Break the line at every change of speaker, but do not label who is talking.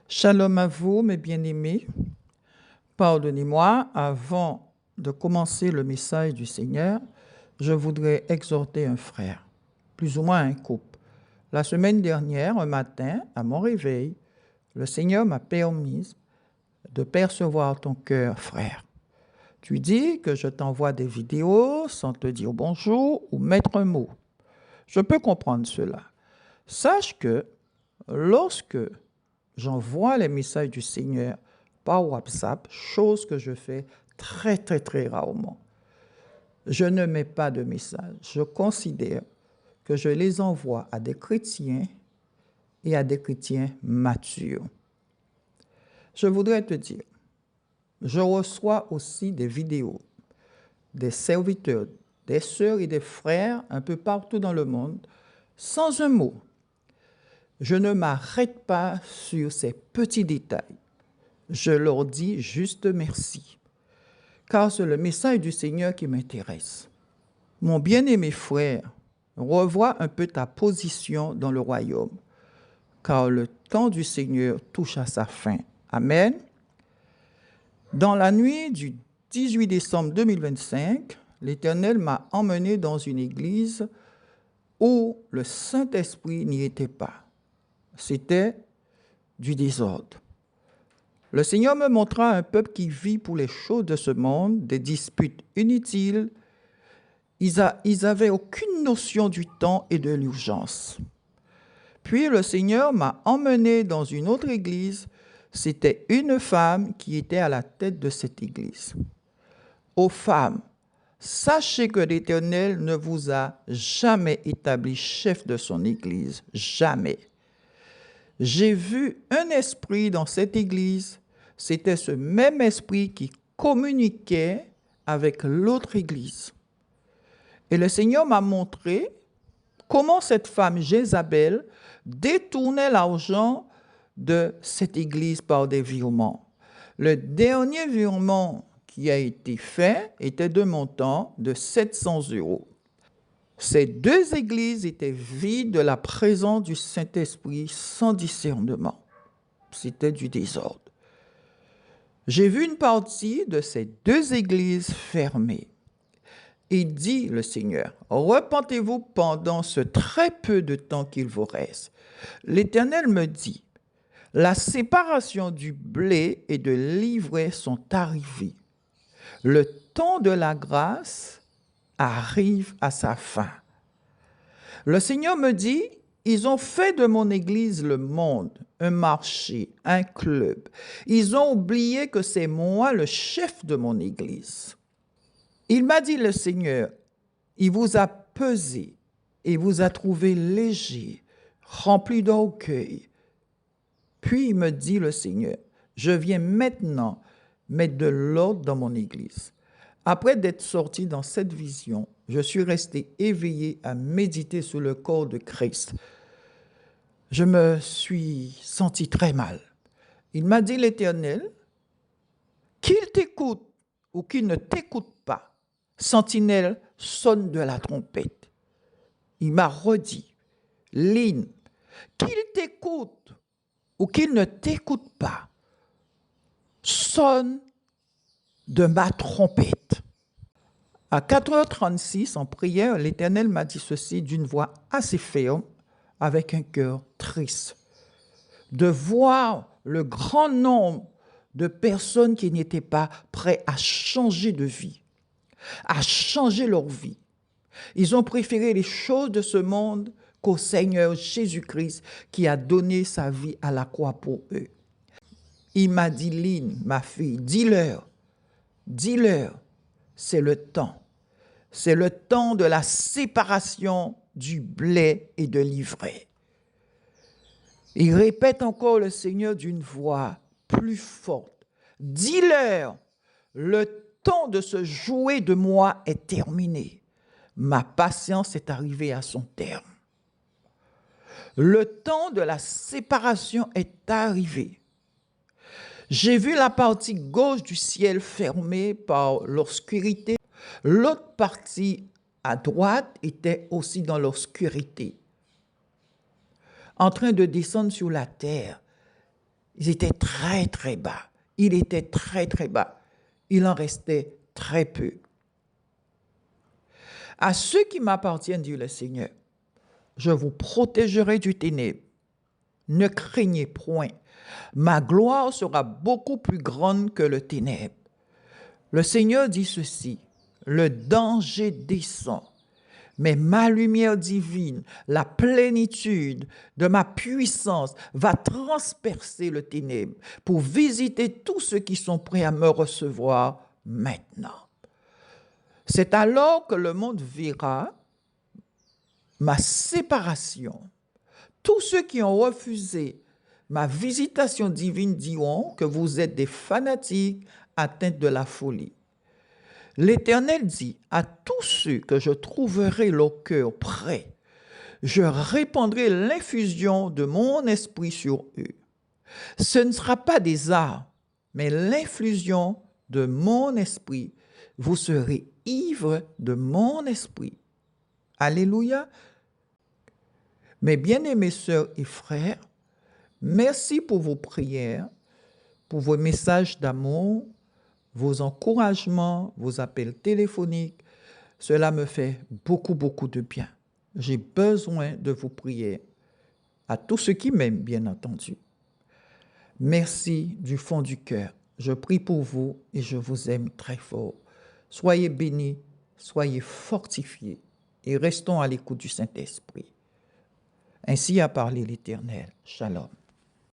Shalom à vous, mes bien-aimés. Pardonnez-moi, avant de commencer le message du Seigneur, je voudrais exhorter un frère, plus ou moins un couple. La semaine dernière, un matin, à mon réveil, le Seigneur m'a permis de percevoir ton cœur, frère. Tu dis que je t'envoie des vidéos sans te dire bonjour ou mettre un mot. Je peux comprendre cela. Sache que lorsque j'envoie les messages du Seigneur par WhatsApp, chose que je fais très rarement. Je ne mets pas de messages. Je considère que je les envoie à des chrétiens et à des chrétiens matures. Je voudrais te dire, je reçois aussi des vidéos des serviteurs, des sœurs et des frères un peu partout dans le monde, sans un mot. Je ne m'arrête pas sur ces petits détails. Je leur dis juste merci, car c'est le message du Seigneur qui m'intéresse. Mon bien-aimé frère, revois un peu ta position dans le royaume, car le temps du Seigneur touche à sa fin. Amen. Dans la nuit du 18 décembre 2025, l'Éternel m'a emmené dans une église où le Saint-Esprit n'y était pas. C'était du désordre. Le Seigneur me montra un peuple qui vit pour les choses de ce monde, des disputes inutiles. Ils n'avaient aucune notion du temps et de l'urgence. Puis le Seigneur m'a emmené dans une autre église. C'était une femme qui était à la tête de cette église. Ô femmes, sachez que l'Éternel ne vous a jamais établi chef de son église. Jamais. J'ai vu un esprit dans cette église. C'était ce même esprit qui communiquait avec l'autre église. Et le Seigneur m'a montré comment cette femme Jézabel détournait l'argent de cette église par des virements. Le dernier virement qui a été fait était de montant de 700 €. Ces deux églises étaient vides de la présence du Saint-Esprit sans discernement. C'était du désordre. J'ai vu une partie de ces deux églises fermées. Et dit le Seigneur, repentez-vous pendant ce très peu de temps qu'il vous reste. L'Éternel me dit, la séparation du blé et de l'ivraie sont arrivées. Le temps de la grâce arrive à sa fin. Le Seigneur me dit, ils ont fait de mon église le monde, un marché, un club. Ils ont oublié que c'est moi le chef de mon église. Il m'a dit le Seigneur, il vous a pesé et vous a trouvé léger, rempli d'orgueil. Puis il me dit le Seigneur, je viens maintenant mettre de l'ordre dans mon église. Après d'être sorti dans cette vision, je suis resté éveillé à méditer sur le corps de Christ. Je me suis senti très mal. Il m'a dit l'Éternel, qu'il t'écoute ou qu'il ne t'écoute pas, sentinelle sonne de la trompette. Il m'a redit, Lynn, qu'il t'écoute ou qu'il ne t'écoute pas, sonne de ma trompette. À 4h36, en prière, l'Éternel m'a dit ceci d'une voix assez ferme, avec un cœur triste. De voir le grand nombre de personnes qui n'étaient pas prêtes à changer de vie, à changer leur vie. Ils ont préféré les choses de ce monde qu'au Seigneur Jésus-Christ qui a donné sa vie à la croix pour eux. Il m'a dit, Lynn, ma fille, dis-leur, c'est le temps. C'est le temps de la séparation du blé et de l'ivraie. Il répète encore le Seigneur d'une voix plus forte. Dis-leur, le temps de se jouer de moi est terminé. Ma patience est arrivée à son terme. Le temps de la séparation est arrivé. J'ai vu la partie gauche du ciel fermée par l'obscurité. L'autre partie à droite était aussi dans l'obscurité, en train de descendre sur la terre. Ils étaient très, très bas. Il était très, très bas. Il en restait très peu. À ceux qui m'appartiennent, dit le Seigneur, je vous protégerai du ténèbre. Ne craignez point. Ma gloire sera beaucoup plus grande que le ténèbre. Le Seigneur dit ceci, le danger descend, mais ma lumière divine, la plénitude de ma puissance va transpercer le ténèbre pour visiter tous ceux qui sont prêts à me recevoir maintenant. C'est alors que le monde verra ma séparation. Tous ceux qui ont refusé ma visitation divine diront que vous êtes des fanatiques atteints de la folie. L'Éternel dit à tous ceux que je trouverai le cœur prêt, je répandrai l'infusion de mon esprit sur eux. Ce ne sera pas des armes, mais l'infusion de mon esprit. Vous serez ivres de mon esprit. Alléluia. Mes bien-aimés sœurs et frères, merci pour vos prières, pour vos messages d'amour, vos encouragements, vos appels téléphoniques. Cela me fait beaucoup, beaucoup de bien. J'ai besoin de vos prières. À tous ceux qui m'aiment, bien entendu. Merci du fond du cœur. Je prie pour vous et je vous aime très fort. Soyez bénis, soyez fortifiés et restons à l'écoute du Saint-Esprit. Ainsi a parlé l'Éternel. Shalom.